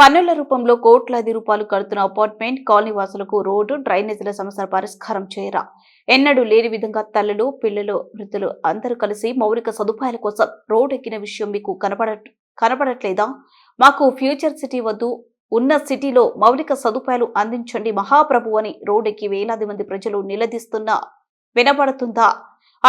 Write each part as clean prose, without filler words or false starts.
పన్నుల రూపంలో కోట్లాది రూపాయలు కడుతున్న అపార్ట్మెంట్ కాలనీ వాసులకు రోడ్డు డ్రైనేజీల సమస్య పరిష్కారం చేయరా? ఎన్నడూ లేని విధంగా తల్లులు, పిల్లలు, వృద్ధులు అందరూ కలిసి మౌలిక సదుపాయాల కోసం రోడ్ ఎక్కిన విషయం మీకు కనబడట్లేదా? మాకు ఫ్యూచర్ సిటీ వద్దు, ఉన్న సిటీలో మౌలిక సదుపాయాలు అందించండి మహాప్రభు అని రోడ్డెక్కి వేలాది మంది ప్రజలు నిలదీస్తున్నా వినబడుతుందా?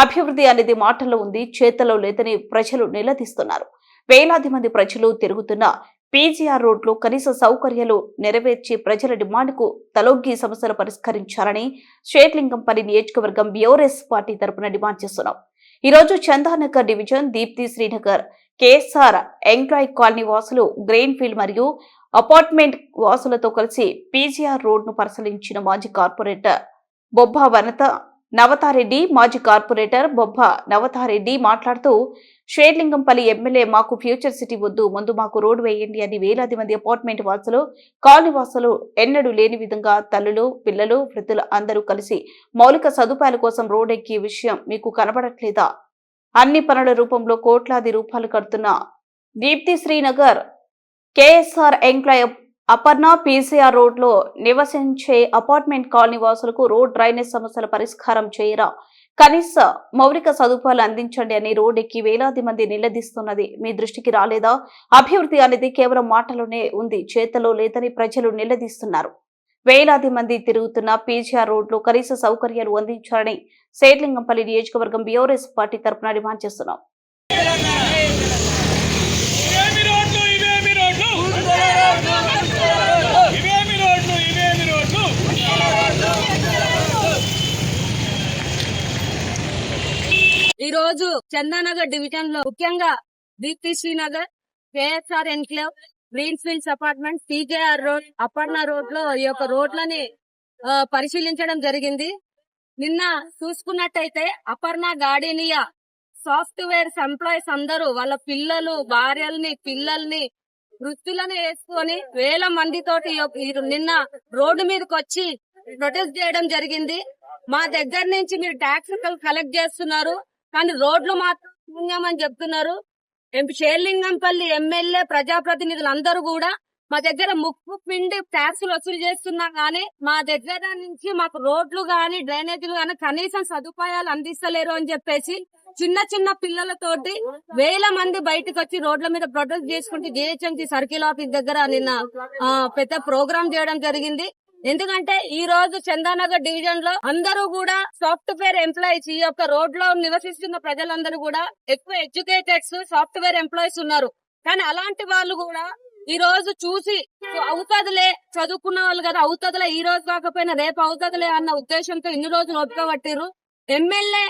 అభివృద్ధి అనేది మాటల్లో ఉంది, చేతల్లో లేదని ప్రజలు నిలదీస్తున్నారు. వేలాది మంది ప్రజలు తిరుగుతున్న పీజీఆర్ రోడ్లో కనీస సౌకర్యాలు నెరవేర్చి ప్రజల డిమాండ్కు తలొగ్గి సమస్యలు పరిష్కరించాలని షేర్లింగంపల్లి నియోజకవర్గం బీఆర్ఎస్ పార్టీ తరపున డిమాండ్ చేస్తున్నాం. ఈ రోజు Chandanagar division Deepthi Srinagar KSR employee colony వాసులు గ్రెయిన్ ఫీల్డ్ మరియు అపార్ట్మెంట్ వాసులతో కలిసి పీజీఆర్ రోడ్ను పరిశీలించిన మాజీ కార్పొరేటర్ బొబ్బ నవతారెడ్డి మాజీ కార్పొరేటర్ బొబ్బ నవతారెడ్డి మాట్లాడుతూ షేర్లింగంపల్లి ఎమ్మెల్యే మాకు ఫ్యూచర్ సిటీ వద్దు, ముందు మాకు రోడ్డు వేయండి అని వేలాది మంది అపార్ట్మెంట్ వాసులు, కాలనీ వాసులు ఎన్నడూ లేని విధంగా తల్లులు, పిల్లలు, వృద్ధులు అందరూ కలిసి మౌలిక సదుపాయాల కోసం రోడ్డెక్కే విషయం మీకు కనబడట్లేదా? అన్ని పనుల రూపంలో కోట్లాది రూపాయలు కడుతున్న Deepti Srinagar KSR enclave Aparna PCR road లో నివసించే అపార్ట్మెంట్ కాలనీ వాసులకు రోడ్ డ్రైనేజ్ సమస్యల పరిష్కారం చేయరా? కనీస మౌలిక సదుపాయాలు అందించండి అని రోడ్డెక్కి వేలాది మంది నిలదీస్తున్నది మీ దృష్టికి రాలేదా? అభివృద్ధి అనేది కేవలం మాటలోనే ఉంది, చేతలో లేదని ప్రజలు నిలదీస్తున్నారు. వేలాది మంది తిరుగుతున్న పీజీఆర్ రోడ్ లో కనీస సౌకర్యాలు అందించాలని షేర్లింగంపల్లి నియోజకవర్గం బీఆర్ఎస్ పార్టీ తరపున డిమాండ్ చేస్తున్నాం. ఈ రోజు చందానగర్ డివిజన్ లో ముఖ్యంగా Deepthi Srinagar KSR enclave green fields apartment PJR road Aparna road లో ఈ యొక్క రోడ్లని పరిశీలించడం జరిగింది. నిన్న చూసుకున్నట్టయితే అపర్ణ గార్డెనియా సాఫ్ట్వేర్ ఎంప్లాయీస్ అందరూ వాళ్ళ పిల్లలు, భార్యల్ని, పిల్లల్ని, వృత్తులను వేసుకొని వేల మందితోటి నిన్న రోడ్డు మీదకి వచ్చి ప్రొటెస్ట్ చేయడం జరిగింది. మా దగ్గర నుంచి మీరు ట్యాక్స్ కలెక్ట్ చేస్తున్నారు కానీ రోడ్లు మాత్రం శూన్యమని చెప్తున్నారు. షేర్లింగంపల్లి ఎమ్మెల్యే ప్రజాప్రతినిధులు అందరూ కూడా మా దగ్గర ముక్కు పిండి ట్యాక్సులు వసూలు చేస్తున్నా గానీ మా దగ్గర నుంచి మాకు రోడ్లు గాని డ్రైనేజీలు గాని కనీసం సదుపాయాలు అందిస్తలేరు అని చెప్పేసి చిన్న చిన్న పిల్లలతోటి వేల మంది బయటకు వచ్చి రోడ్ల మీద ప్రొటెస్ట్ చేసుకుంటూ జిహెచ్ఎంసీ సర్కిల్ ఆఫీస్ దగ్గర నిన్న పెద్ద ప్రోగ్రాం చేయడం జరిగింది. ఎందుకంటే ఈ రోజు చందానగర్ డివిజన్ లో అందరూ కూడా సాఫ్ట్వేర్ ఎంప్లాయీస్, ఈ యొక్క రోడ్ లో నివసిస్తున్న ప్రజలందరూ కూడా ఎక్కువ ఎడ్యుకేటెడ్స్ సాఫ్ట్వేర్ ఎంప్లాయీస్ ఉన్నారు. కానీ అలాంటి వాళ్ళు కూడా ఈ రోజు చూసి అవుతదిలే, చదువుకున్న వాళ్ళు కదా అవుతదిలే, ఈ రోజు కాకపోయినా రేపు అవుతదిలే అన్న ఉద్దేశంతో ఇన్ని రోజులు ఒప్పుకోబట్టిరు. ఎమ్మెల్యే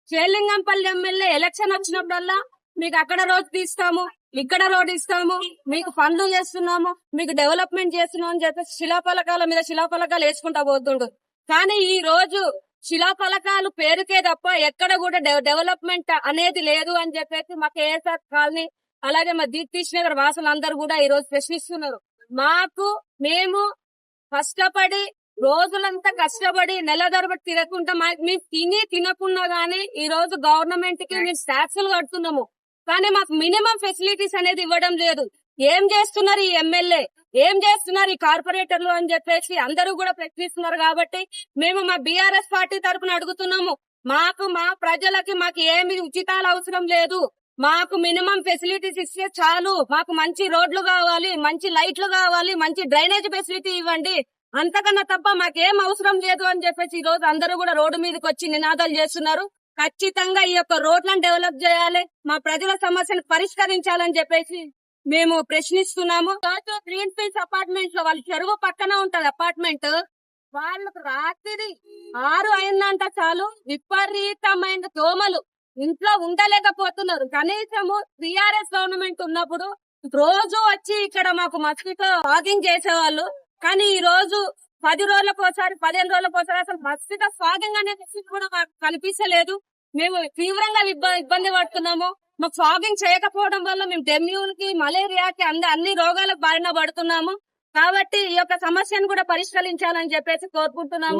షేర్లింగంపల్లి ఎమ్మెల్యే ఎలక్షన్ వచ్చినప్పుడల్లా మీకు అక్కడ రోడ్ తీస్తాము, ఇక్కడ రోడ్ ఇస్తాము, మీకు పనులు చేస్తున్నాము, మీకు డెవలప్మెంట్ చేస్తున్నాం అని చెప్పేసి శిలాఫలకాల మీద శిలాఫలకాలు వేసుకుంటా పోతుండ్రు. కానీ ఈ రోజు శిలాఫలకాలు పేరుకే తప్ప ఎక్కడ కూడా డెవలప్మెంట్ అనేది లేదు అని చెప్పేసి మా కేఎస్ఆర్ కాలనీ అలాగే మా దీప్తి నగర్ వాసులందరూ కూడా ఈ రోజు ప్రశ్నిస్తున్నారు. మేము కష్టపడి రోజులంతా కష్టపడి నెల తరబడి తినకుండా మేము తినకున్నా గానీ ఈ రోజు గవర్నమెంట్ కి మేము ట్యాక్సులు కడుతున్నాము కానీ మాకు మినిమం ఫెసిలిటీస్ అనేది ఇవ్వడం లేదు. ఏం చేస్తున్నారు ఈ ఎమ్మెల్యే, ఏం చేస్తున్నారు ఈ కార్పొరేటర్లు అని చెప్పేసి అందరూ కూడా ప్రశ్నిస్తున్నారు. కాబట్టి మేము మా బీఆర్ఎస్ పార్టీ తరఫున అడుగుతున్నాము, మా ప్రజలకి మాకు ఏమి ఉచితాలు అవసరం లేదు, మాకు మినిమం ఫెసిలిటీస్ ఇస్తే చాలు, మాకు మంచి రోడ్లు కావాలి, మంచి లైట్లు కావాలి, మంచి డ్రైనేజ్ ఫెసిలిటీ ఇవ్వండి, అంతకన్నా తప్ప మాకేం అవసరం లేదు అని చెప్పేసి ఈ రోజు అందరూ కూడా రోడ్డు మీదకి వచ్చి నినాదాలు చేస్తున్నారు. ఖచ్చితంగా ఈ యొక్క రోడ్లను డెవలప్ చేయాలి, మా ప్రజల సమస్యను పరిష్కరించాలని చెప్పేసి మేము ప్రశ్నిస్తున్నాము. గ్రీన్ ఫీల్డ్స్ అపార్ట్మెంట్ లో వాళ్ళ చెరువు పక్కన ఉంటది అపార్ట్మెంట్, వాళ్ళకు రాత్రి 6 అయిందంట చాలు విపరీతమైన దోమలు, ఇంట్లో ఉండలేకపోతున్నారు. కనీసము టీఆర్ఎస్ గవర్నమెంట్ ఉన్నప్పుడు రోజు వచ్చి ఇక్కడ మాకు మస్కిటో ఫాగింగ్ చేసేవాళ్ళు. కానీ ఈ రోజు 10 రోజులకు ఒకసారి 15 రోజులకు ఒకసారి అసలు మస్కిటో ఫాగింగ్ అనేది కూడా మాకు కనిపించలేదు. మేము తీవ్రంగా ఇబ్బంది పడుతున్నాము. మాకు ఫాగింగ్ చేయకపోవడం వల్ల మేము డెంగ్యూకి, మలేరియాకి అన్ని రోగాలకు బారిన పడుతున్నాము. కాబట్టి ఈ యొక్క సమస్యను కూడా పరిష్కరించాలని చెప్పేసి కోరుకుంటున్నాము.